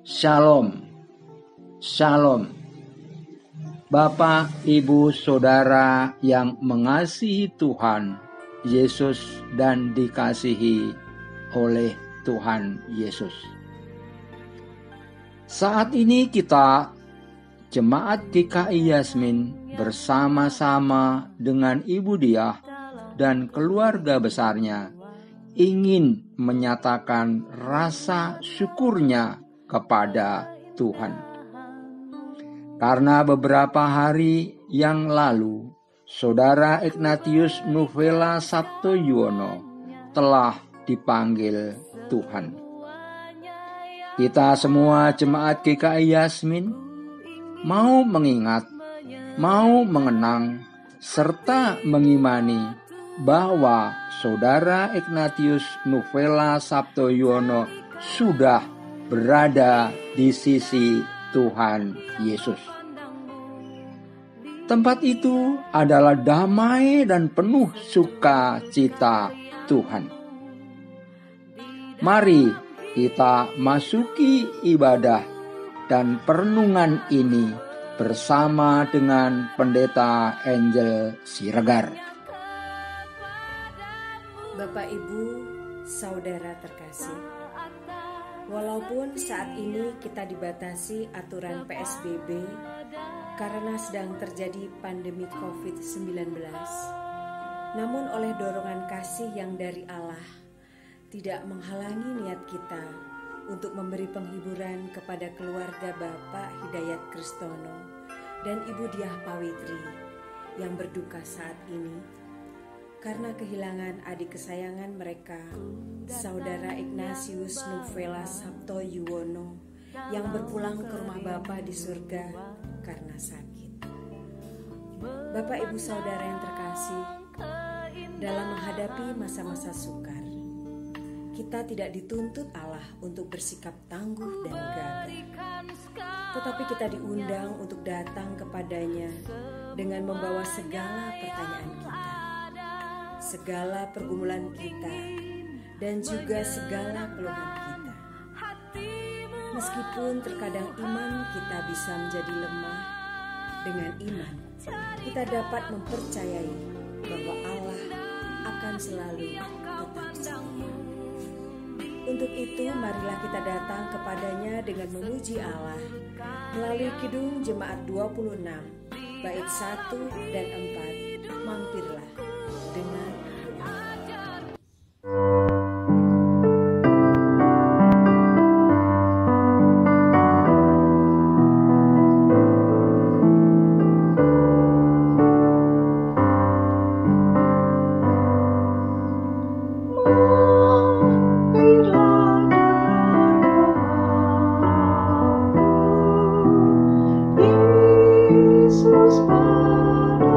Shalom, Shalom. Bapak, Ibu, Saudara yang mengasihi Tuhan Yesus dan dikasihi oleh Tuhan Yesus. Saat ini kita, Jemaat GKI Yasmin, bersama-sama dengan Ibu Diah dan keluarga besarnya ingin menyatakan rasa syukurnya kepada Tuhan. Karena beberapa hari yang lalu, Saudara Ignatius Nuvela Sabtoyuwono telah dipanggil Tuhan. Kita semua jemaat GKI Yasmin mau mengingat, mau mengenang, serta mengimani bahwa Saudara Ignatius Nuvela Sabtoyuwono sudah berada di sisi Tuhan Yesus. Tempat itu adalah damai dan penuh sukacita Tuhan. Mari kita masuki ibadah dan perenungan ini bersama dengan Pendeta Angel Siregar. Bapak, Ibu, Saudara terkasih, walaupun saat ini kita dibatasi aturan PSBB karena sedang terjadi pandemi COVID-19, namun oleh dorongan kasih yang dari Allah, tidak menghalangi niat kita untuk memberi penghiburan kepada keluarga Bapak Hidayat Kristono dan Ibu Diah Pawitri yang berduka saat ini karena kehilangan adik kesayangan mereka, Saudara Ignatius Nuvela Sabtoyuwono, yang berpulang ke rumah Bapa di surga karena sakit. Bapak, Ibu, Saudara yang terkasih, dalam menghadapi masa-masa sukar, kita tidak dituntut Allah untuk bersikap tangguh dan gagah, tetapi kita diundang untuk datang kepadanya dengan membawa segala pertanyaan kita, segala pergumulan kita, dan juga segala keluhan kita. Meskipun terkadang iman kita bisa menjadi lemah, dengan iman kita dapat mempercayai bahwa Allah akan selalu tetap setia. Untuk itu, marilah kita datang kepadanya dengan memuji Allah melalui Kidung Jemaat 26, bait 1 dan 4, mampirlah dengan Yesus padaku.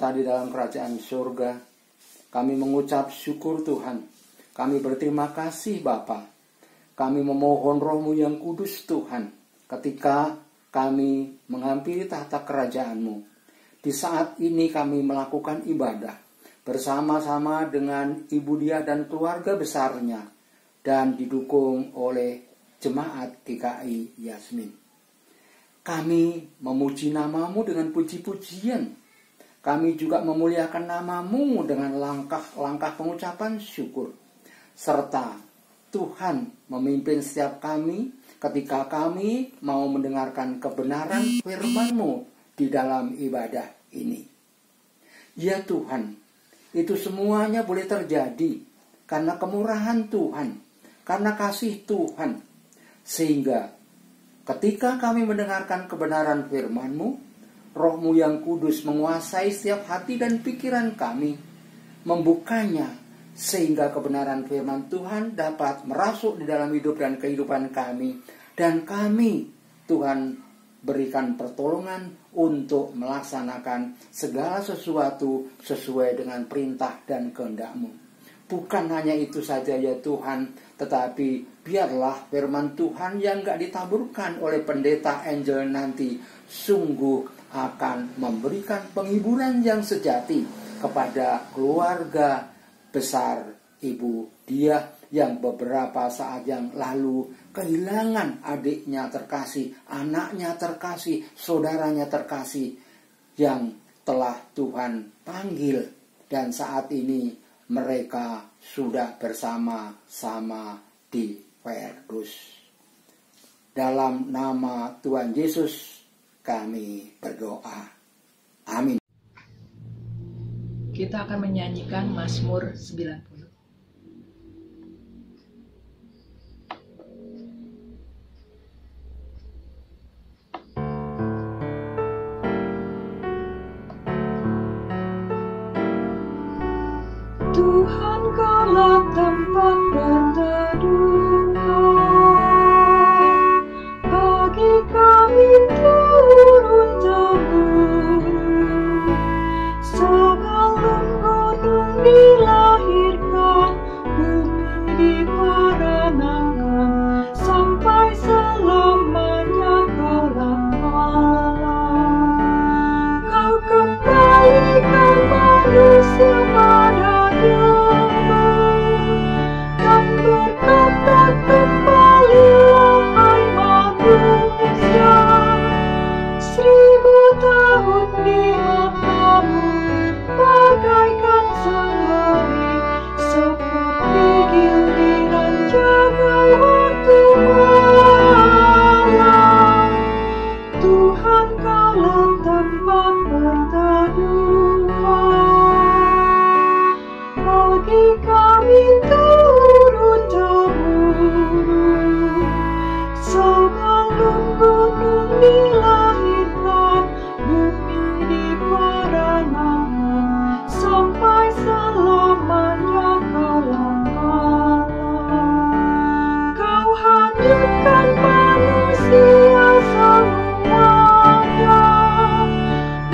Bapa di dalam kerajaan surga, kami mengucap syukur Tuhan. Kami berterima kasih Bapa. Kami memohon Roh-Mu yang kudus Tuhan, ketika kami menghampiri tahta kerajaan-Mu. Di saat ini kami melakukan ibadah bersama-sama dengan Ibu Dia dan keluarga besarnya, dan didukung oleh Jemaat GKI Yasmin. Kami memuji nama-Mu dengan puji-pujian. Kami juga memuliakan nama-Mu dengan langkah-langkah pengucapan syukur. Serta Tuhan memimpin setiap kami ketika kami mau mendengarkan kebenaran firman-Mu di dalam ibadah ini. Ya Tuhan, itu semuanya boleh terjadi karena kemurahan Tuhan, karena kasih Tuhan. Sehingga ketika kami mendengarkan kebenaran firman-Mu, Roh-Mu yang kudus menguasai setiap hati dan pikiran kami, membukanya sehingga kebenaran firman Tuhan dapat merasuk di dalam hidup dan kehidupan kami. Dan kami, Tuhan, berikan pertolongan untuk melaksanakan segala sesuatu sesuai dengan perintah dan kehendak-Mu. Bukan hanya itu saja ya Tuhan, tetapi biarlah firman Tuhan yang gak ditaburkan oleh pendeta Angel nanti sungguh akan memberikan penghiburan yang sejati kepada keluarga besar Ibu Dia yang beberapa saat yang lalu kehilangan adiknya terkasih, anaknya terkasih, saudaranya terkasih yang telah Tuhan panggil, dan saat ini mereka sudah bersama-sama di Firdaus. Dalam nama Tuhan Yesus kami berdoa. Amin. Kita akan menyanyikan Mazmur 90. Tuhan, Kaulah tempat berteduh bagi kami turun temurun. Sebelum gunung dilahirkan, bumi diperanangkan, sampai selamanya Kaulah Allah. Kau kembalikan manusia pada dan berkata, kembalilah hai manusia. 1000 tahun di matamu bagaikan sehari, seperti giliran jaga waktu malam. Tuhan, Kaulah tempat berteduh bagi kami turun temurun. Sebelum gunung dilahirkan, bumi diperanangkan, sampai selamanya Kaulah Allah. Kau hanyutkan manusia semuanya,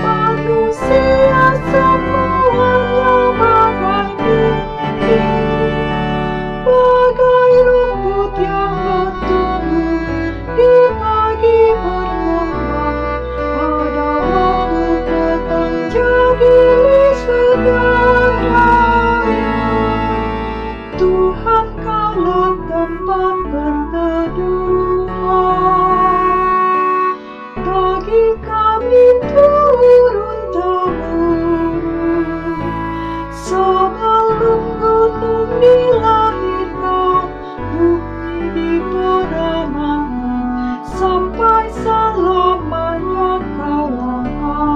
manusia semuanya bagai bagai rumput yang bertumbuh di pagi berkembang, pada waktu petang jadi segera. Tuhan, Kaulah tempat berteduh bagi kami turun temurun. Sebelum gunung dilahirkan, bumi diperanangkan, sampai selamanya Kaulah Allah.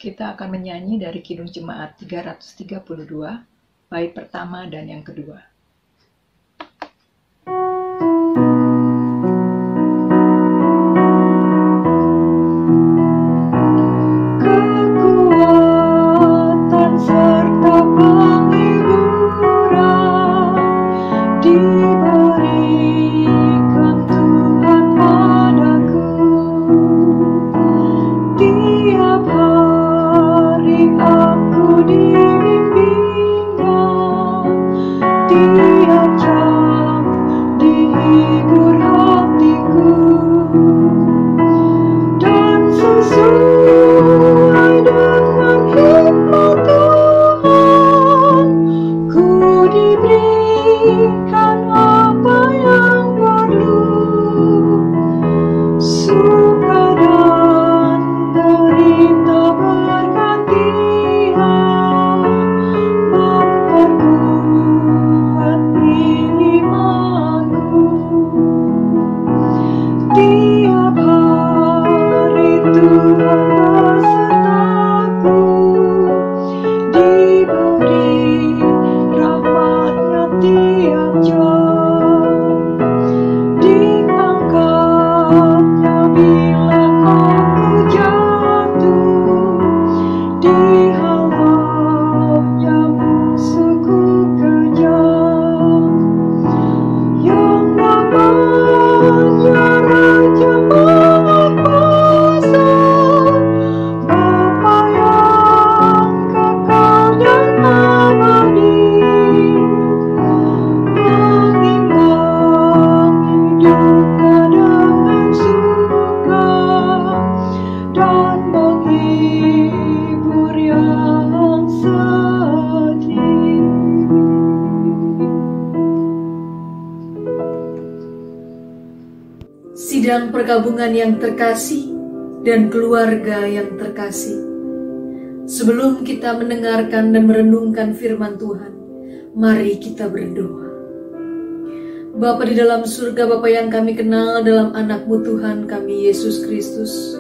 Kita akan menyanyi dari Kidung Jemaat 332, bait pertama dan yang kedua. Kekuatan serta penghiburan diberi menghibur hatiku, dan sesuai dengan hikmat Tuhan, ku diberikan apa yang perlu, suka dan derita bergantian, memperkuat imanku. Tiap hari Tuhan besertaku, diberi rahmat-Nya tiap jam, diangkat-Nya bila aku jatuh, dihalap-Nya musuhku kejam, yang namanya Raja Maha Kuasa, Bapa yang kekal dan abadi, menimbang hidupnya dengan suka dan menghibur yang sedih. Sidang pergabungan yang terkasih dan keluarga yang terkasih, sebelum kita mendengarkan dan merenungkan firman Tuhan, mari kita berdoa. Bapa di dalam surga, Bapa yang kami kenal dalam anak-Mu Tuhan kami Yesus Kristus,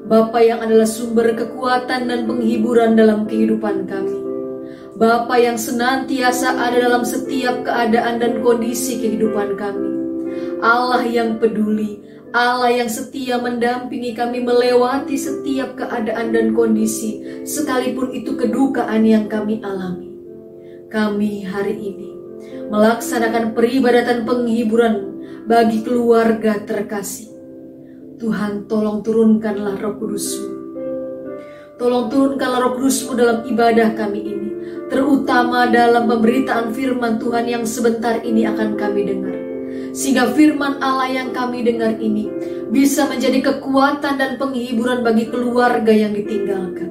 Bapa yang adalah sumber kekuatan dan penghiburan dalam kehidupan kami, Bapa yang senantiasa ada dalam setiap keadaan dan kondisi kehidupan kami, Allah yang peduli, Allah yang setia mendampingi kami melewati setiap keadaan dan kondisi, sekalipun itu kedukaan yang kami alami. Kami hari ini melaksanakan peribadatan penghiburan bagi keluarga terkasih. Tuhan, tolong turunkanlah Roh Kudus-Mu. Tolong turunkanlah Roh Kudus-Mu dalam ibadah kami ini, terutama dalam pemberitaan firman Tuhan yang sebentar ini akan kami dengar. Sehingga firman Allah yang kami dengar ini bisa menjadi kekuatan dan penghiburan bagi keluarga yang ditinggalkan.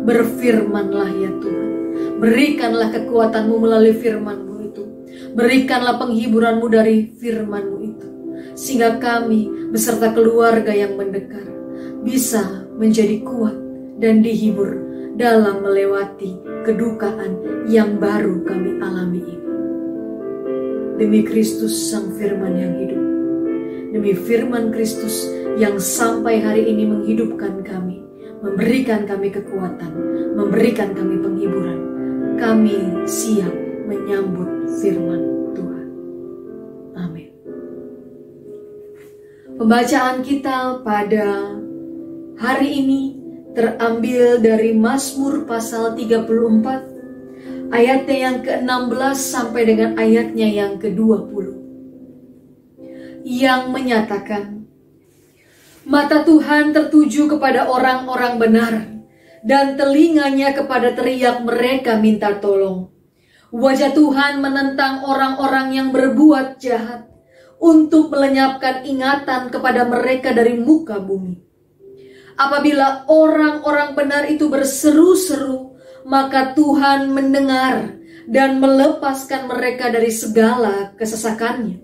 Berfirmanlah ya Tuhan, berikanlah kekuatan-Mu melalui firman-Mu itu, berikanlah penghiburan-Mu dari firman-Mu itu, sehingga kami beserta keluarga yang mendengar bisa menjadi kuat dan dihibur dalam melewati kedukaan yang baru kami alami ini. Demi Kristus Sang Firman yang hidup, demi firman Kristus yang sampai hari ini menghidupkan kami, memberikan kami kekuatan, memberikan kami penghiburan, kami siap menyambut firman Tuhan. Amin. Pembacaan kita pada hari ini terambil dari Mazmur pasal 34, ayatnya yang ke-16 sampai dengan ayatnya yang ke-20, yang menyatakan, mata Tuhan tertuju kepada orang-orang benar, dan telinganya kepada teriak mereka minta tolong. Wajah Tuhan menentang orang-orang yang berbuat jahat, untuk melenyapkan ingatan kepada mereka dari muka bumi. Apabila orang-orang benar itu berseru-seru, maka Tuhan mendengar dan melepaskan mereka dari segala kesesakannya.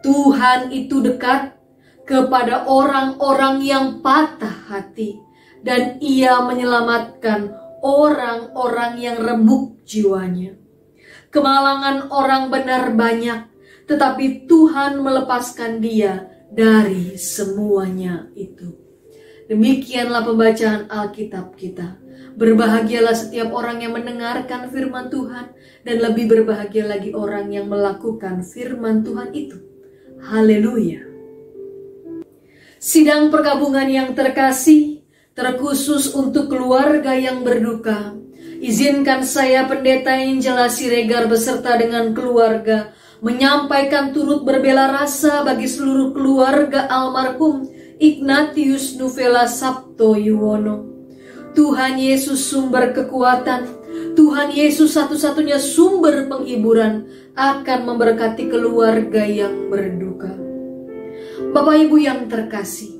Tuhan itu dekat kepada orang-orang yang patah hati, dan Ia menyelamatkan orang-orang yang remuk jiwanya. Kemalangan orang benar banyak, tetapi Tuhan melepaskan dia dari semuanya itu. Demikianlah pembacaan Alkitab kita. Berbahagialah setiap orang yang mendengarkan firman Tuhan, dan lebih berbahagia lagi orang yang melakukan firman Tuhan itu. Haleluya. Sidang pergabungan yang terkasih, terkhusus untuk keluarga yang berduka, izinkan saya Pendeta Angela Siregar beserta dengan keluarga menyampaikan turut berbela rasa bagi seluruh keluarga almarhum Ignatius Nuvela Sabto Yuwono. Tuhan Yesus sumber kekuatan, Tuhan Yesus satu-satunya sumber penghiburan, akan memberkati keluarga yang berduka. Bapak Ibu yang terkasih,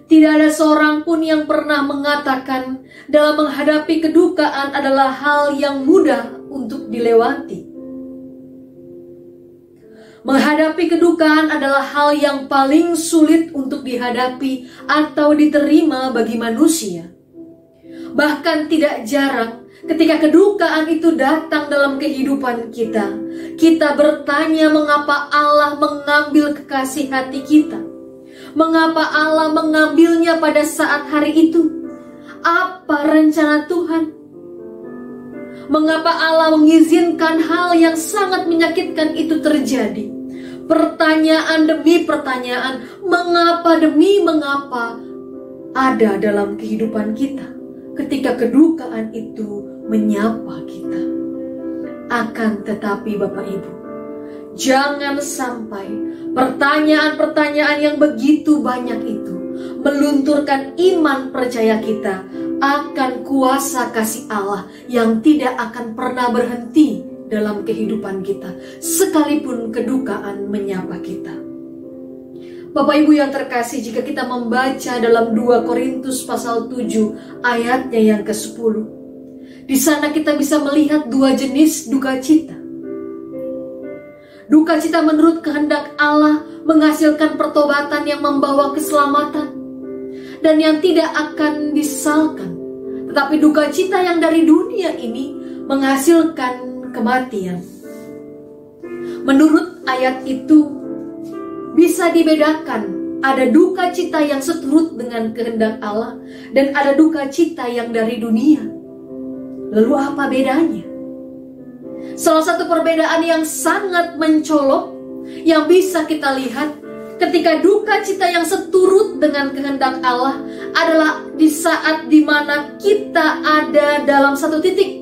tidak ada seorang pun yang pernah mengatakan dalam menghadapi kedukaan adalah hal yang mudah untuk dilewati. Menghadapi kedukaan adalah hal yang paling sulit untuk dihadapi atau diterima bagi manusia. Bahkan tidak jarang ketika kedukaan itu datang dalam kehidupan kita, kita bertanya mengapa Allah mengambil kekasih hati kita. Mengapa Allah mengambilnya pada saat hari itu? Apa rencana Tuhan? Mengapa Allah mengizinkan hal yang sangat menyakitkan itu terjadi? Pertanyaan demi pertanyaan, mengapa demi mengapa ada dalam kehidupan kita ketika kedukaan itu menyapa kita. Akan tetapi Bapak Ibu, jangan sampai pertanyaan-pertanyaan yang begitu banyak itu melunturkan iman percaya kita akan kuasa kasih Allah yang tidak akan pernah berhenti dalam kehidupan kita, sekalipun kedukaan menyapa kita. Bapak Ibu yang terkasih, jika kita membaca dalam 2 Korintus pasal 7 ayatnya yang ke-10, di sana kita bisa melihat 2 jenis duka cita. Duka cita menurut kehendak Allah menghasilkan pertobatan yang membawa keselamatan dan yang tidak akan disesalkan. Tetapi duka cita yang dari dunia ini menghasilkan kematian. Menurut ayat itu bisa dibedakan, ada duka cita yang seturut dengan kehendak Allah dan ada duka cita yang dari dunia. Lalu apa bedanya? Salah satu perbedaan yang sangat mencolok yang bisa kita lihat ketika duka cita yang seturut dengan kehendak Allah adalah di saat dimana kita ada dalam satu titik.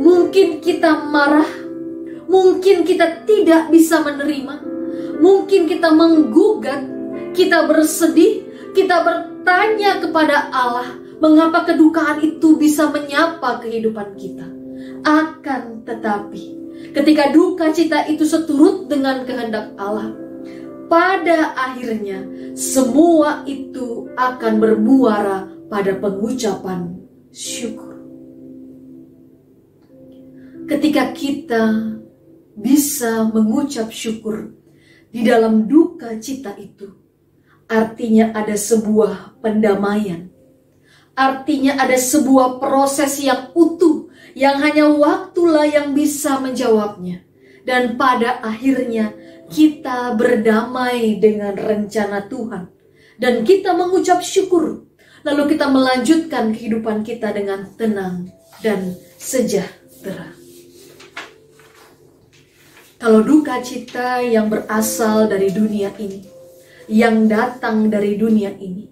Mungkin kita marah, mungkin kita tidak bisa menerima, mungkin kita menggugat, kita bersedih, kita bertanya kepada Allah, mengapa kedukaan itu bisa menyapa kehidupan kita. Akan tetapi, ketika duka cita itu seturut dengan kehendak Allah, pada akhirnya semua itu akan bermuara pada pengucapan syukur. Ketika kita bisa mengucap syukur di dalam duka cita itu, artinya ada sebuah pendamaian. Artinya ada sebuah proses yang utuh, yang hanya waktulah yang bisa menjawabnya. Dan pada akhirnya kita berdamai dengan rencana Tuhan. Dan kita mengucap syukur. Lalu kita melanjutkan kehidupan kita dengan tenang dan sejahtera. Kalau duka cita yang berasal dari dunia ini, yang datang dari dunia ini,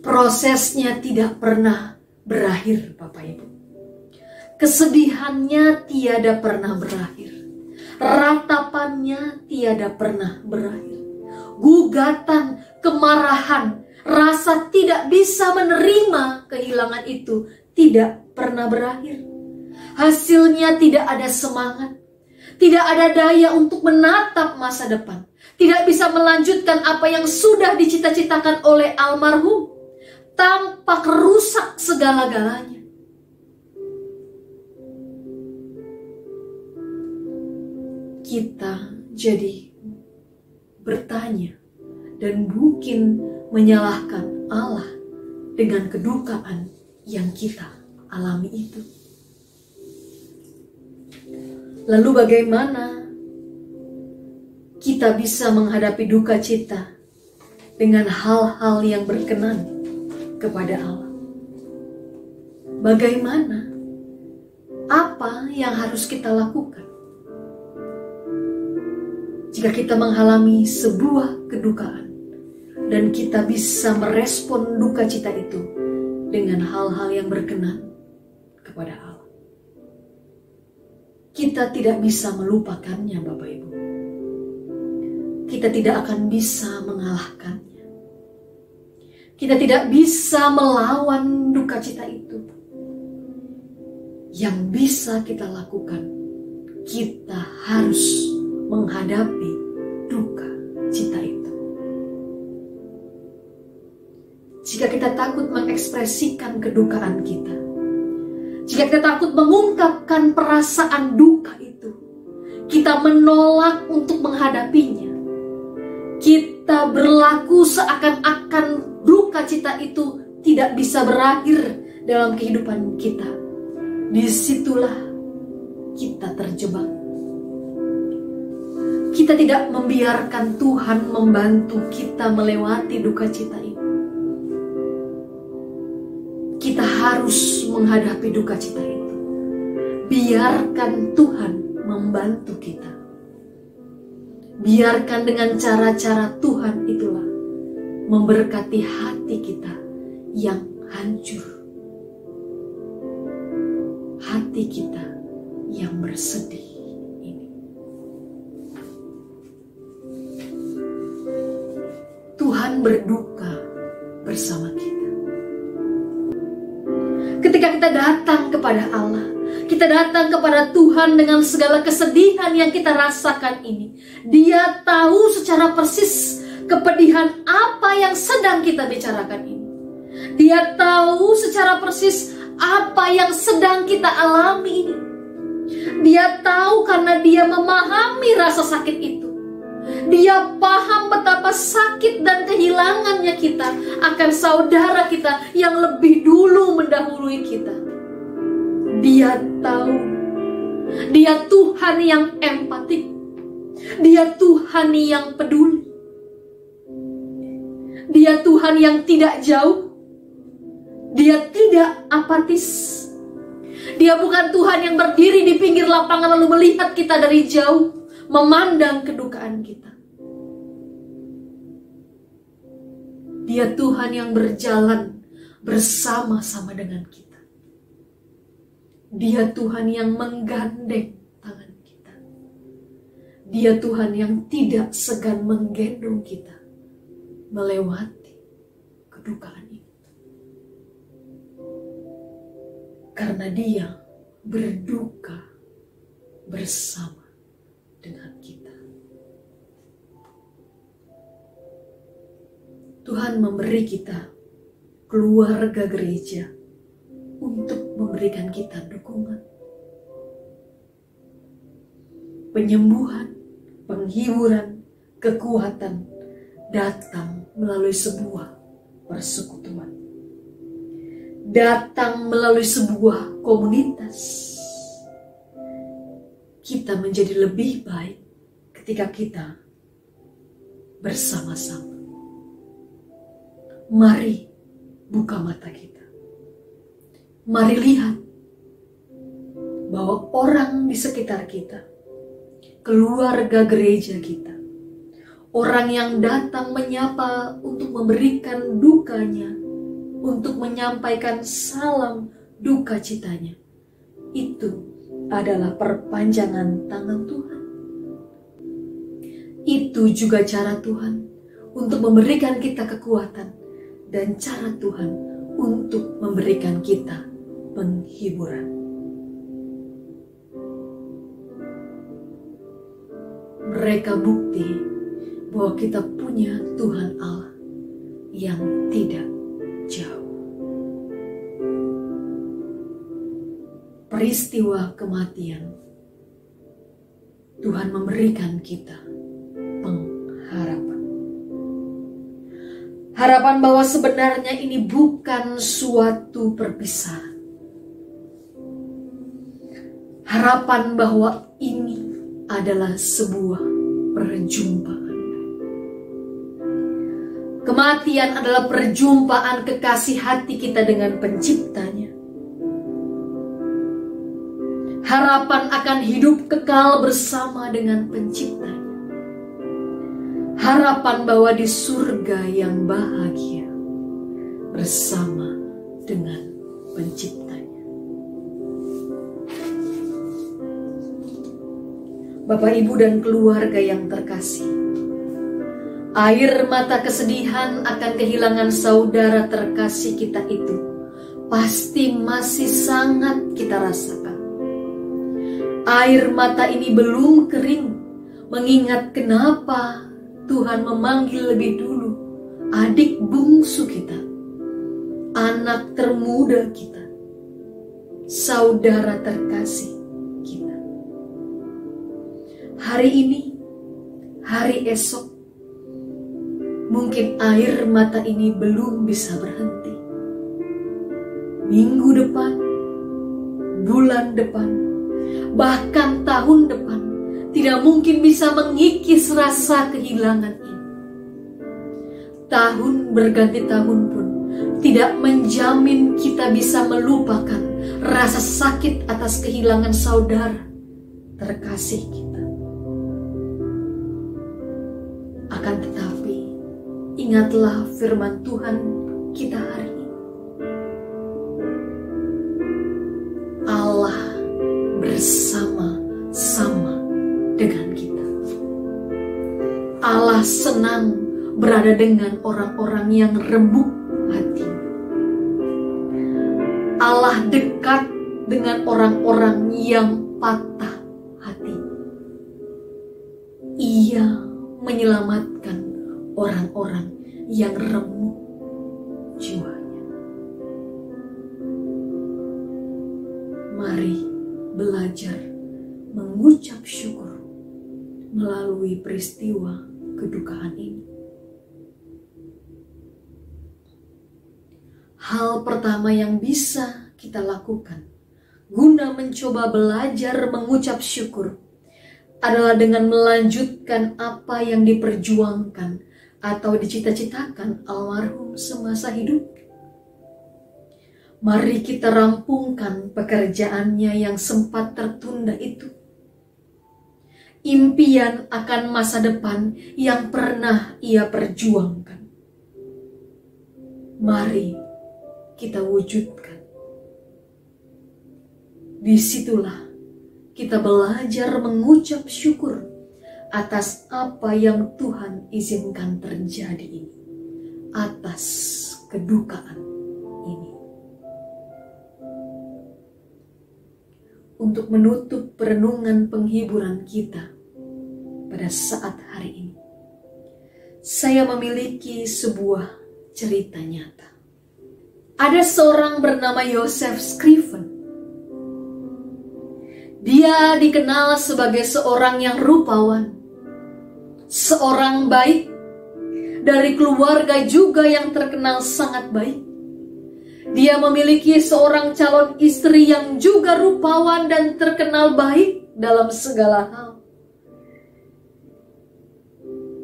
prosesnya tidak pernah berakhir, Bapak Ibu. Kesedihannya tiada pernah berakhir. Ratapannya tiada pernah berakhir. Gugatan, kemarahan, rasa tidak bisa menerima kehilangan itu tidak pernah berakhir. Hasilnya tidak ada semangat, tidak ada daya untuk menatap masa depan, tidak bisa melanjutkan apa yang sudah dicita-citakan oleh almarhum, tampak rusak segala-galanya. Kita jadi bertanya dan mungkin menyalahkan Allah dengan kedukaan yang kita alami itu. Lalu bagaimana kita bisa menghadapi duka cita dengan hal-hal yang berkenan kepada Allah? Bagaimana? Apa yang harus kita lakukan? Jika kita mengalami sebuah kedukaan dan kita bisa merespon duka cita itu dengan hal-hal yang berkenan kepada Allah. Kita tidak bisa melupakannya, Bapak Ibu. Kita tidak akan bisa mengalahkannya. Kita tidak bisa melawan duka cita itu. Yang bisa kita lakukan, kita harus menghadapi duka cita itu. Jika kita takut mengekspresikan kedukaan kita, jika kita takut mengungkapkan perasaan duka itu, kita menolak untuk menghadapinya, kita berlaku seakan-akan duka cita itu tidak bisa berakhir dalam kehidupan kita. Disitulah kita terjebak. Kita tidak membiarkan Tuhan membantu kita melewati duka cita ini. Kita harus menghadapi duka cita itu. Biarkan Tuhan membantu kita. Biarkan dengan cara-cara Tuhan itulah memberkati hati kita yang hancur. Hati kita yang bersedih ini. Tuhan berduka bersama kita. Ketika kita datang kepada Allah, kita datang kepada Tuhan dengan segala kesedihan yang kita rasakan ini. Dia tahu secara persis kepedihan apa yang sedang kita bicarakan ini. Dia tahu secara persis apa yang sedang kita alami ini. Dia tahu karena dia memahami rasa sakit itu. Dia paham betapa sakit dan kehilangannya kita akan saudara kita yang lebih dulu mendahului kita. Dia tahu. Dia Tuhan yang empatik. Dia Tuhan yang peduli. Dia Tuhan yang tidak jauh. Dia tidak apatis. Dia bukan Tuhan yang berdiri di pinggir lapangan lalu melihat kita dari jauh, memandang kedukaan kita. Dia Tuhan yang berjalan bersama-sama dengan kita. Dia Tuhan yang menggandeng tangan kita. Dia Tuhan yang tidak segan menggendong kita melewati kedukaan ini. Karena dia berduka bersama dengan kita. Tuhan memberi kita keluarga gereja untuk memberikan kita dukungan, penyembuhan, penghiburan, kekuatan datang melalui sebuah persekutuan, datang melalui sebuah komunitas. Kita menjadi lebih baik ketika kita bersama-sama. Mari buka mata kita. Mari lihat bahwa orang di sekitar kita, keluarga gereja kita, orang yang datang menyapa untuk memberikan dukanya, untuk menyampaikan salam duka citanya, itu adalah perpanjangan tangan Tuhan. Itu juga cara Tuhan untuk memberikan kita kekuatan, dan cara Tuhan untuk memberikan kita penghiburan. Mereka bukti bahwa kita punya Tuhan Allah yang tidak jauh. Peristiwa kematian, Tuhan memberikan kita pengharapan. Harapan bahwa sebenarnya ini bukan suatu perpisahan. Harapan bahwa ini adalah sebuah perjumpaan. Kematian adalah perjumpaan kekasih hati kita dengan penciptanya. Harapan akan hidup kekal bersama dengan penciptanya. Harapan bahwa di surga yang bahagia bersama dengan penciptanya. Bapak, Ibu, dan keluarga yang terkasih, air mata kesedihan akan kehilangan saudara terkasih kita itu pasti masih sangat kita rasakan. Air mata ini belum kering, mengingat kenapa Tuhan memanggil lebih dulu adik bungsu kita, anak termuda kita, saudara terkasih kita. Hari ini, hari esok, mungkin air mata ini belum bisa berhenti. Minggu depan, bulan depan, bahkan tahun depan tidak mungkin bisa mengikis rasa kehilangan ini. Tahun berganti tahun pun tidak menjamin kita bisa melupakan rasa sakit atas kehilangan saudara terkasih kita. Akan tetapi, ingatlah firman Tuhan kita hari ini. Allah bersama-sama dengan kita. Allah senang berada dengan orang-orang yang remuk hati. Allah dekat dengan orang-orang yang patah hati. Ia menyelamatkan orang-orang yang remuk jiwanya. Mari belajar mengucap syukur melalui peristiwa kedukaan ini. Hal pertama yang bisa kita lakukan guna mencoba belajar mengucap syukur adalah dengan melanjutkan apa yang diperjuangkan atau dicita-citakan almarhum semasa hidup. Mari kita rampungkan pekerjaannya yang sempat tertunda itu. Impian akan masa depan yang pernah ia perjuangkan. Mari kita wujudkan. Disitulah kita belajar mengucap syukur atas apa yang Tuhan izinkan terjadi ini, atas kedukaan ini. Untuk menutup perenungan penghiburan kita pada saat hari ini, saya memiliki sebuah cerita nyata. Ada seorang bernama Joseph Scriven. Dia dikenal sebagai seorang yang rupawan, seorang baik, dari keluarga juga yang terkenal sangat baik. Dia memiliki seorang calon istri yang juga rupawan dan terkenal baik dalam segala hal.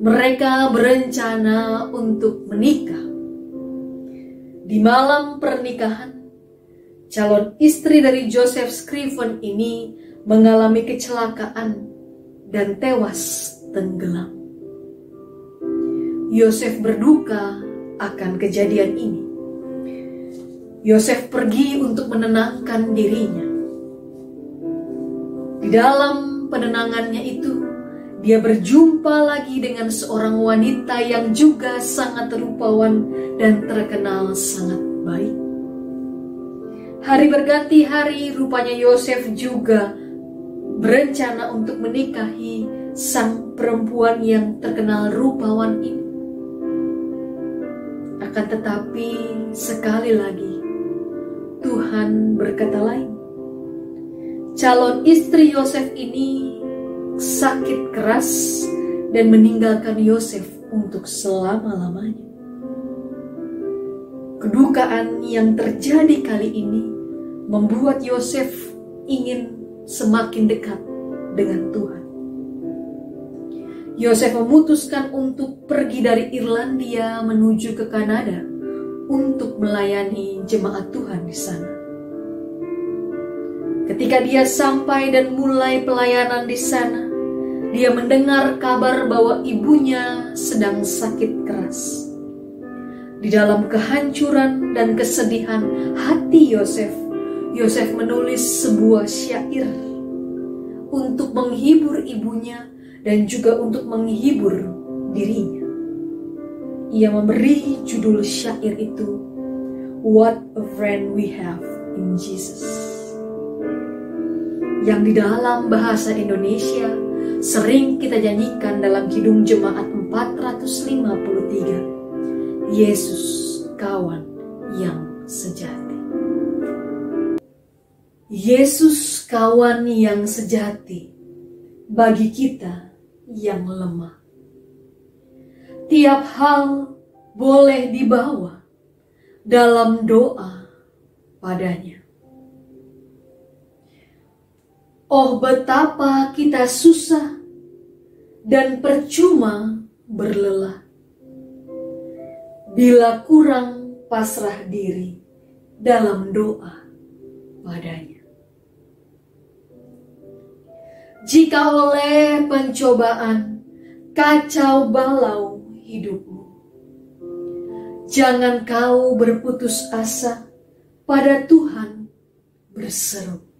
Mereka berencana untuk menikah. Di malam pernikahan, calon istri dari Joseph Scriven ini mengalami kecelakaan dan tewas tenggelam. Yosef berduka akan kejadian ini. Yosef pergi untuk menenangkan dirinya. Di dalam penenangannya itu, dia berjumpa lagi dengan seorang wanita yang juga sangat rupawan dan terkenal sangat baik. Hari berganti hari, rupanya Yosef juga berencana untuk menikahi sang perempuan yang terkenal rupawan ini. Akan tetapi sekali lagi Tuhan berkata lain. Calon istri Yosef ini sakit keras dan meninggalkan Yosef untuk selama-lamanya. Kedukaan yang terjadi kali ini membuat Yosef ingin semakin dekat dengan Tuhan. Yosef memutuskan untuk pergi dari Irlandia menuju ke Kanada untuk melayani jemaat Tuhan di sana. Ketika dia sampai dan mulai pelayanan di sana, dia mendengar kabar bahwa ibunya sedang sakit keras. Di dalam kehancuran dan kesedihan hati Yosef menulis sebuah syair untuk menghibur ibunya dan juga untuk menghibur dirinya. Ia memberi judul syair itu, "What a Friend We Have in Jesus." Yang di dalam bahasa Indonesia Sering kita nyanyikan dalam Kidung Jemaat 453, Yesus kawan yang sejati. Yesus kawan yang sejati bagi kita yang lemah. Tiap hal boleh dibawa dalam doa padanya. Oh, betapa kita susah dan percuma berlelah bila kurang pasrah diri dalam doa padanya. Jika oleh pencobaan kacau balau hidupmu, jangan kau berputus asa, pada Tuhan berseru.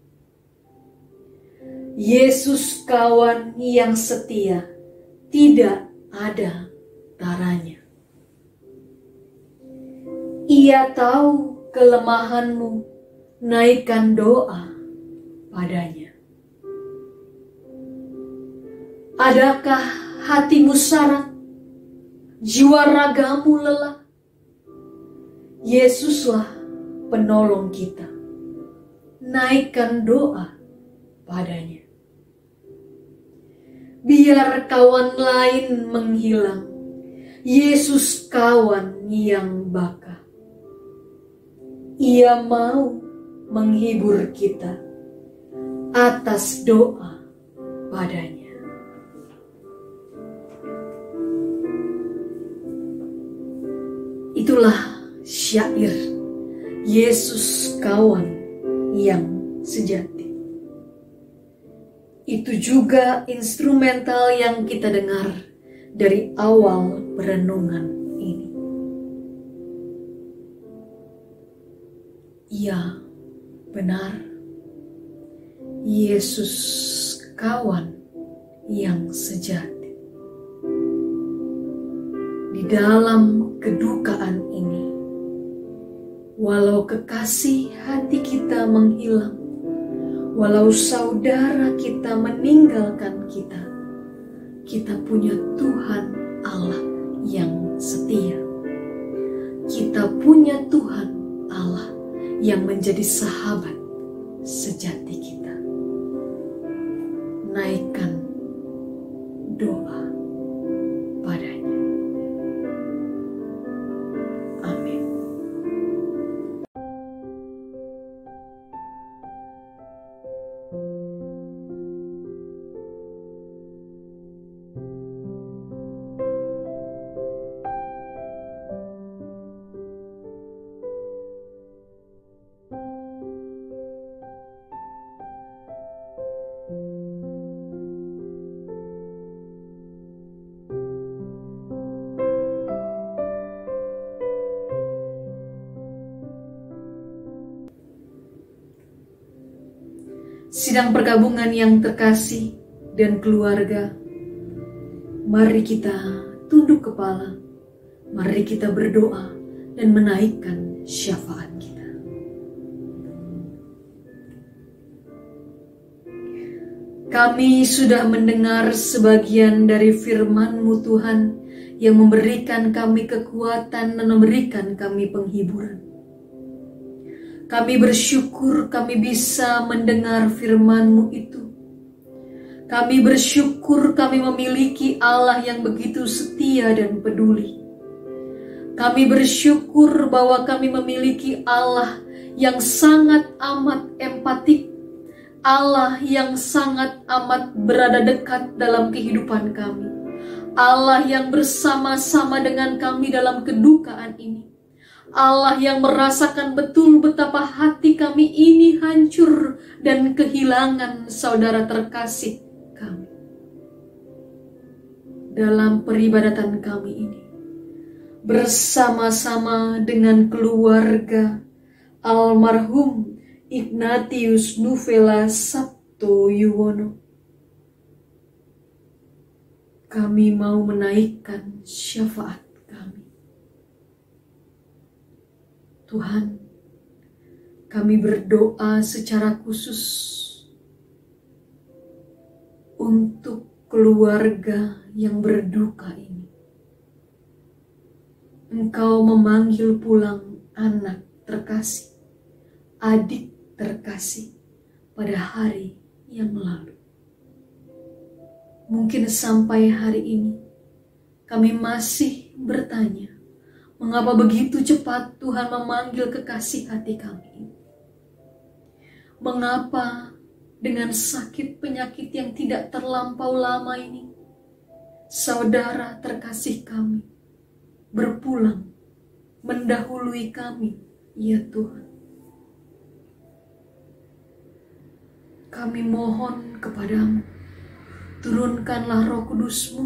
Yesus kawan yang setia, tidak ada taranya. Ia tahu kelemahanmu, naikkan doa padanya. Adakah hatimu syarat, jiwa ragamu lelah? Yesuslah penolong kita, naikkan doa padanya. Biar kawan lain menghilang, Yesus kawan yang baka. Ia mau menghibur kita atas doa padanya. Itulah syair Yesus kawan yang sejati. Itu juga instrumental yang kita dengar dari awal perenungan ini. Ya, benar. Yesus kawan yang sejati. Di dalam kedukaan ini, walau kekasih hati kita menghilang, walau saudara kita meninggalkan kita, kita punya Tuhan Allah yang setia. Kita punya Tuhan Allah yang menjadi sahabat sejati kita. Naikkan doa padanya. Amin. Sidang pergabungan yang terkasih dan keluarga, mari kita tunduk kepala, mari kita berdoa dan menaikkan syafaat kita. Kami sudah mendengar sebagian dari firman-Mu Tuhan yang memberikan kami kekuatan dan memberikan kami penghiburan. Kami bersyukur kami bisa mendengar firman-Mu itu. Kami bersyukur kami memiliki Allah yang begitu setia dan peduli. Kami bersyukur bahwa kami memiliki Allah yang sangat amat empatik, Allah yang sangat amat berada dekat dalam kehidupan kami, Allah yang bersama-sama dengan kami dalam kedukaan ini, Allah yang merasakan betul betapa hati kami ini hancur dan kehilangan saudara terkasih kami. Dalam peribadatan kami ini, bersama-sama dengan keluarga almarhum Ignatius Nuvela Sabto Yuwono, kami mau menaikkan syafaat kami. Tuhan, kami berdoa secara khusus untuk keluarga yang berduka ini. Engkau memanggil pulang anak terkasih, adik terkasih pada hari yang lalu. Mungkin sampai hari ini kami masih bertanya, mengapa begitu cepat Tuhan memanggil kekasih hati kami? Mengapa dengan sakit penyakit yang tidak terlampau lama ini, saudara terkasih kami berpulang mendahului kami, ya Tuhan. Kami mohon kepadamu, turunkanlah Roh Kudus-Mu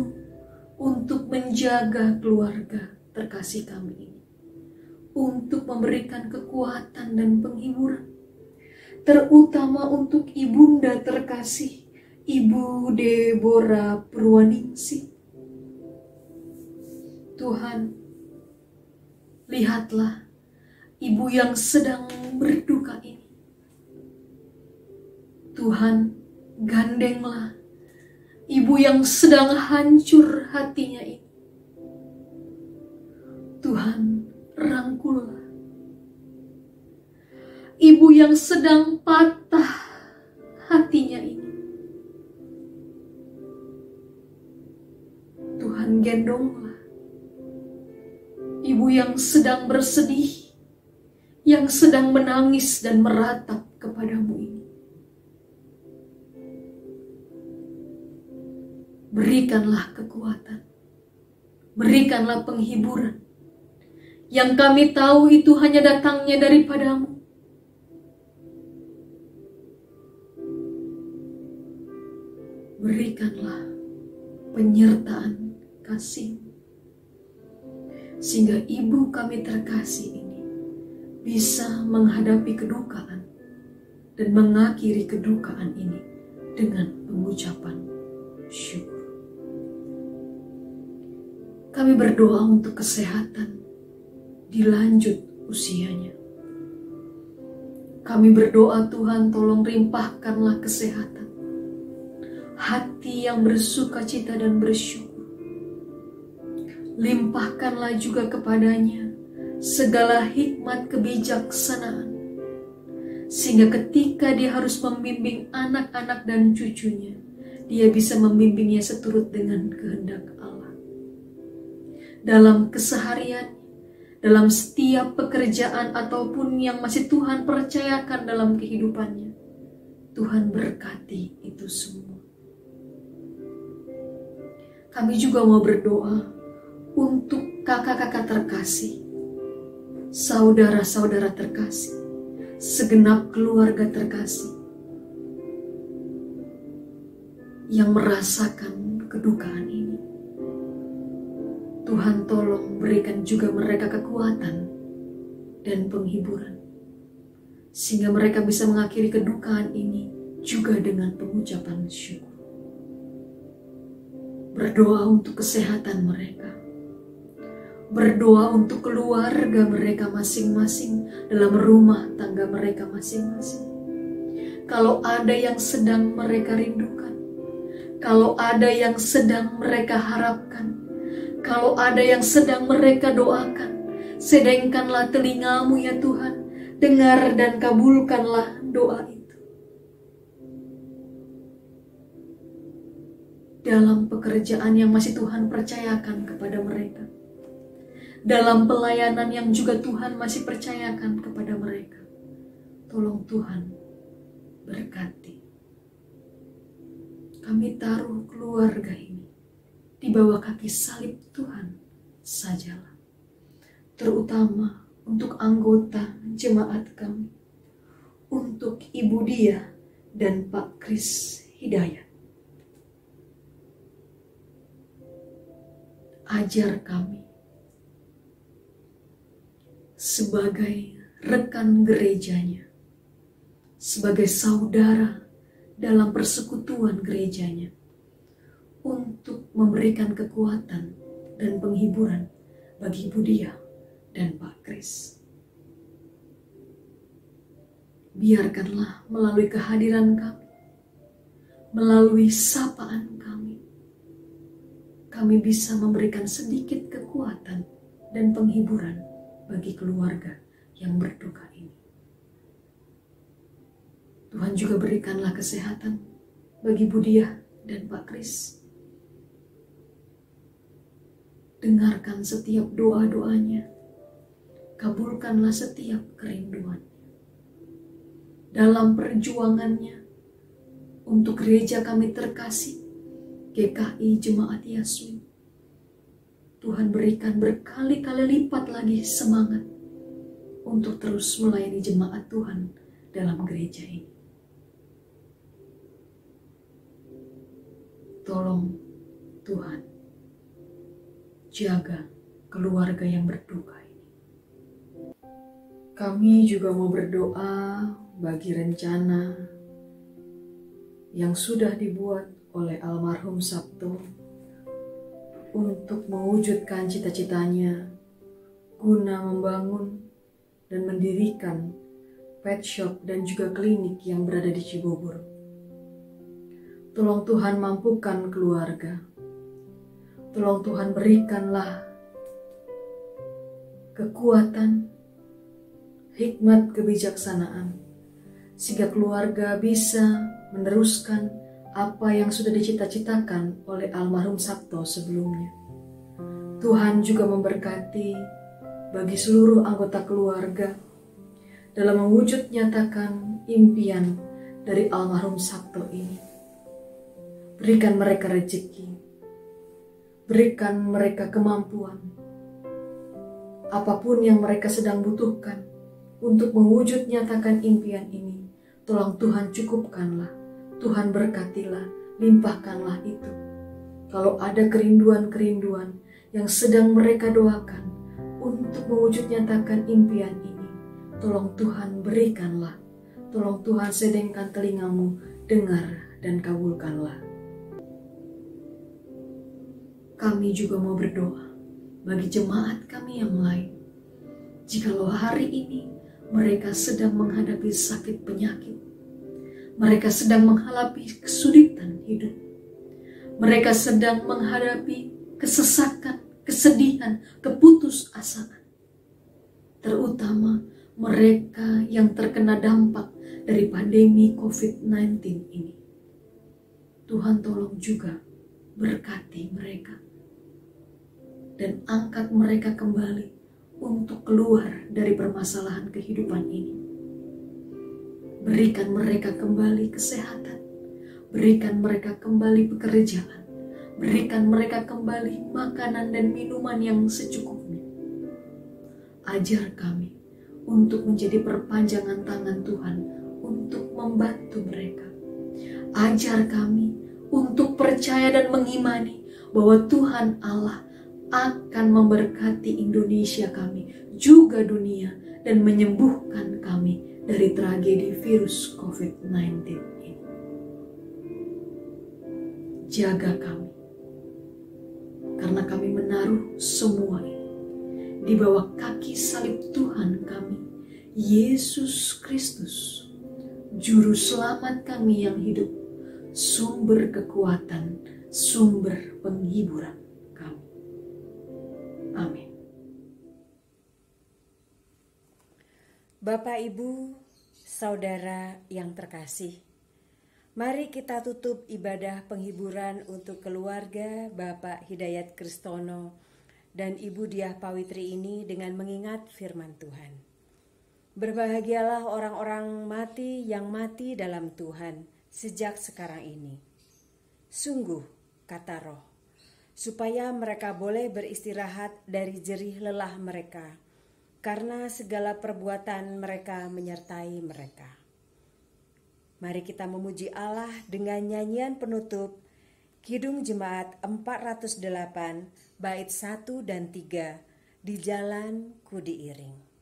untuk menjaga keluarga terkasih kami ini, untuk memberikan kekuatan dan penghiburan, terutama untuk ibunda terkasih, Ibu Deborah Purwaningsih. Tuhan, lihatlah ibu yang sedang berduka ini. Tuhan, gandenglah ibu yang sedang hancur hatinya ini. Tuhan, rangkullah ibu yang sedang patah hatinya ini. Tuhan, gendonglah ibu yang sedang bersedih, yang sedang menangis dan meratap kepadamu ini. Berikanlah kekuatan, berikanlah penghiburan, yang kami tahu itu hanya datangnya daripadamu. Berikanlah penyertaan kasih, sehingga ibu kami terkasih ini bisa menghadapi kedukaan dan mengakhiri kedukaan ini dengan pengucapan syukur. Kami berdoa untuk kesehatan dilanjut usianya. Kami berdoa, Tuhan, tolong limpahkanlah kesehatan, hati yang bersukacita dan bersyukur. Limpahkanlah juga kepadanya segala hikmat kebijaksanaan, sehingga ketika dia harus membimbing anak-anak dan cucunya, dia bisa membimbingnya seturut dengan kehendak Allah. Dalam keseharian, dalam setiap pekerjaan ataupun yang masih Tuhan percayakan dalam kehidupannya, Tuhan berkati itu semua. Kami juga mau berdoa untuk kakak-kakak terkasih, saudara-saudara terkasih, segenap keluarga terkasih yang merasakan kedukaan ini. Tuhan, tolong berikan juga mereka kekuatan dan penghiburan, sehingga mereka bisa mengakhiri kedukaan ini juga dengan pengucapan syukur. Berdoa untuk kesehatan mereka, berdoa untuk keluarga mereka masing-masing, dalam rumah tangga mereka masing-masing. Kalau ada yang sedang mereka rindukan, kalau ada yang sedang mereka harapkan, kalau ada yang sedang mereka doakan, sedengkanlah telingamu ya Tuhan, dengar dan kabulkanlah doa itu. Dalam pekerjaan yang masih Tuhan percayakan kepada mereka, dalam pelayanan yang juga Tuhan masih percayakan kepada mereka, tolong Tuhan berkati. Kami taruh keluarga ini di bawah kaki salib Tuhan sajalah, terutama untuk anggota jemaat kami, untuk Ibu Dia dan Pak Kris Hidayat. Ajar kami sebagai rekan gerejanya, sebagai saudara dalam persekutuan gerejanya, untuk memberikan kekuatan dan penghiburan bagi Ibu Dia dan Pak Kris. Biarkanlah melalui kehadiran kami, melalui sapaan kami, kami bisa memberikan sedikit kekuatan dan penghiburan bagi keluarga yang berduka ini. Tuhan juga berikanlah kesehatan bagi Budiah dan Pak Kris. Dengarkan setiap doa-doanya, kabulkanlah setiap kerinduannya. Dalam perjuangannya untuk gereja kami terkasih, GKI Jemaat Yasmin, Tuhan berikan berkali-kali lipat lagi semangat untuk terus melayani jemaat Tuhan dalam gereja ini. Tolong Tuhan, jaga keluarga yang berduka ini. Kami juga mau berdoa bagi rencana yang sudah dibuat oleh almarhum Sabto untuk mewujudkan cita-citanya guna membangun dan mendirikan pet shop dan juga klinik yang berada di Cibubur. Tolong Tuhan mampukan keluarga. Tolong Tuhan berikanlah kekuatan, hikmat, kebijaksanaan, sehingga keluarga bisa meneruskan apa yang sudah dicita-citakan oleh almarhum Sabto sebelumnya. Tuhan juga memberkati bagi seluruh anggota keluarga dalam mewujud nyatakan impian dari almarhum Sabto ini. Berikan mereka rezeki, berikan mereka kemampuan, apapun yang mereka sedang butuhkan untuk mewujud nyatakan impian ini. Tolong Tuhan cukupkanlah, Tuhan berkatilah, limpahkanlah itu. Kalau ada kerinduan-kerinduan yang sedang mereka doakan untuk mewujud nyatakan impian ini, tolong Tuhan berikanlah. Tolong Tuhan sedengkan telingamu, dengar dan kabulkanlah. Kami juga mau berdoa bagi jemaat kami yang lain. Jikalau hari ini mereka sedang menghadapi sakit penyakit, mereka sedang menghadapi kesulitan hidup, mereka sedang menghadapi kesesakan, kesedihan, keputusasaan, terutama mereka yang terkena dampak dari pandemi COVID-19 ini. Tuhan tolong juga berkati mereka dan angkat mereka kembali untuk keluar dari permasalahan kehidupan ini. Berikan mereka kembali kesehatan, berikan mereka kembali pekerjaan, berikan mereka kembali makanan dan minuman yang secukupnya. Ajar kami untuk menjadi perpanjangan tangan Tuhan untuk membantu mereka. Ajar kami untuk percaya dan mengimani bahwa Tuhan Allah akan memberkati Indonesia kami, juga dunia, dan menyembuhkan kami dari tragedi virus COVID-19 ini. Jaga kami, karena kami menaruh semua ini di bawah kaki salib Tuhan kami, Yesus Kristus, Juru Selamat kami yang hidup, sumber kekuatan, sumber penghiburan kami. Amin. Bapak, Ibu, Saudara yang terkasih, mari kita tutup ibadah penghiburan untuk keluarga Bapak Hidayat Kristono dan Ibu Diah Pawitri ini dengan mengingat firman Tuhan. Berbahagialah orang-orang mati yang mati dalam Tuhan sejak sekarang ini. Sungguh, kata Roh, supaya mereka boleh beristirahat dari jerih lelah mereka, karena segala perbuatan mereka menyertai mereka. Mari kita memuji Allah dengan nyanyian penutup Kidung Jemaat 408 bait 1 dan 3 di Jalan Ku Diiring.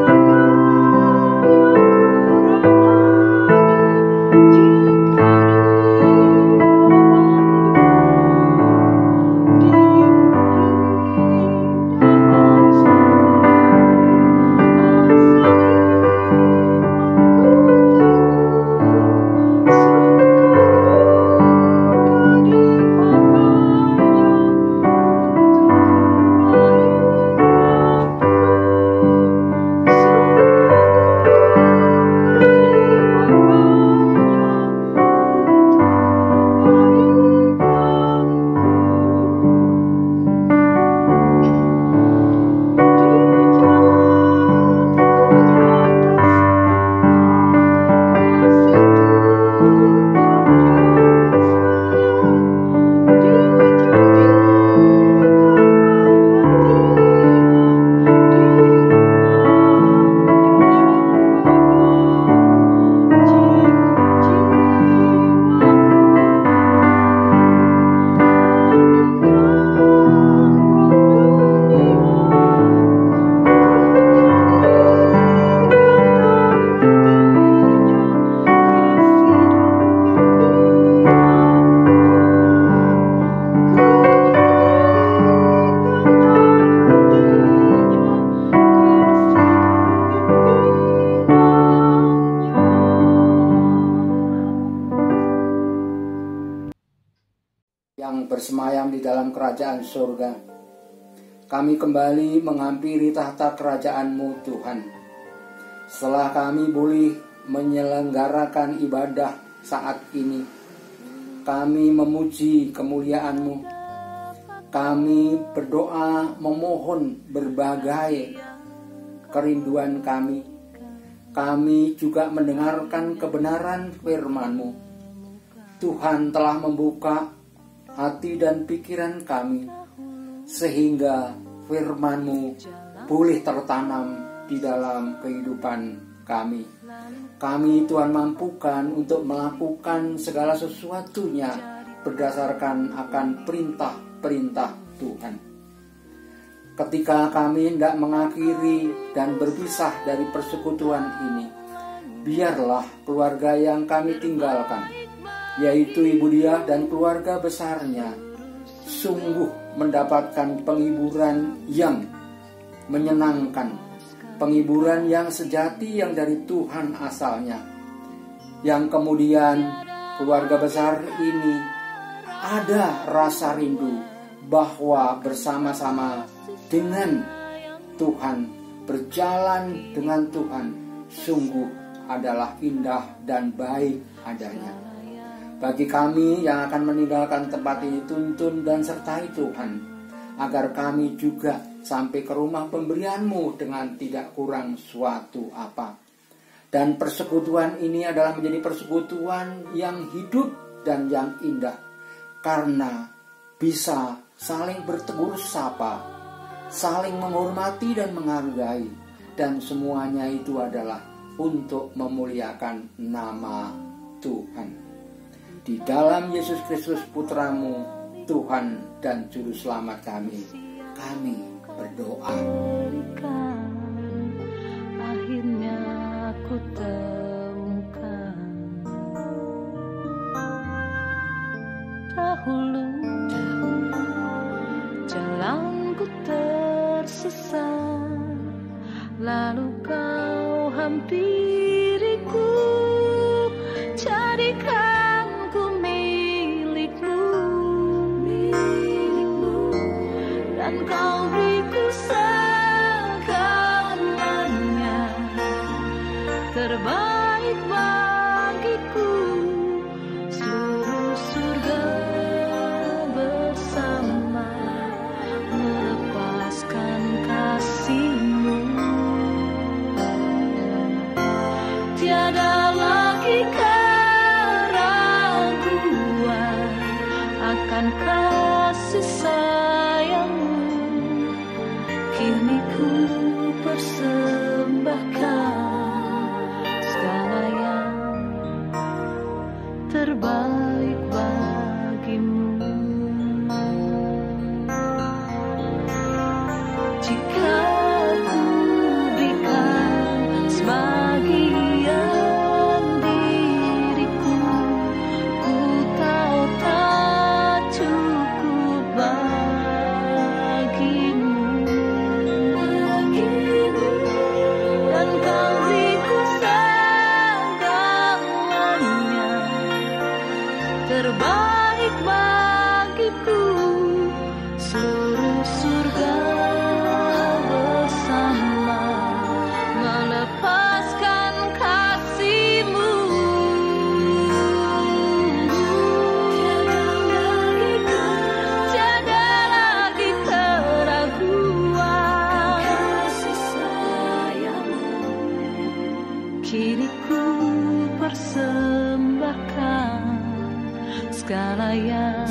Aku yang bersemayam di dalam kerajaan surga. Kami kembali menghampiri tahta kerajaan-Mu Tuhan. Setelah kami boleh menyelenggarakan ibadah saat ini, kami memuji kemuliaan-Mu. Kami berdoa memohon berbagai kerinduan kami. Kami juga mendengarkan kebenaran firman-Mu. Tuhan telah membuka hati dan pikiran kami, sehingga firman-Mu boleh tertanam di dalam kehidupan kami. Kami Tuhan mampukan untuk melakukan segala sesuatunya berdasarkan akan perintah-perintah Tuhan. Ketika kami hendak mengakhiri dan berpisah dari persekutuan ini, biarlah keluarga yang kami tinggalkan, yaitu Ibu Diah dan keluarga besarnya, sungguh mendapatkan penghiburan yang menyenangkan, penghiburan yang sejati yang dari Tuhan asalnya, yang kemudian keluarga besar ini ada rasa rindu bahwa bersama-sama dengan Tuhan, berjalan dengan Tuhan, sungguh adalah indah dan baik adanya. Bagi kami yang akan meninggalkan tempat ini, tuntun dan sertai Tuhan, agar kami juga sampai ke rumah pemberian-Mu dengan tidak kurang suatu apa. Dan persekutuan ini adalah menjadi persekutuan yang hidup dan yang indah, karena bisa saling bertegur sapa, saling menghormati dan menghargai, dan semuanya itu adalah untuk memuliakan nama Tuhan. Di dalam Yesus Kristus Putra-Mu, Tuhan dan Juru Selamat kami berdoa. Akhirnya aku temukan dahulu jalanku tersesat, lalu Kau hampiriku, jadikan ku milik-Mu, dan Kau beriku segalanya, terbaik bagiku, seluruh surga bersama, melepaskan kasih-Mu. Tiada lagi keraguan akan kasih sayang-Mu, kini ku persembahkan segala yang terbaik bagi-Mu. Jika ku berikan sebagian diriku, ku tahu tak cukup bagimu, dan Kau beriku segalanya, terbaik bagiku, seluruh surga bersama, melepaskan kasih-Mu. Tiada lagi keraguan, kasih sayang-Mu, kini ku persembahkan segala yang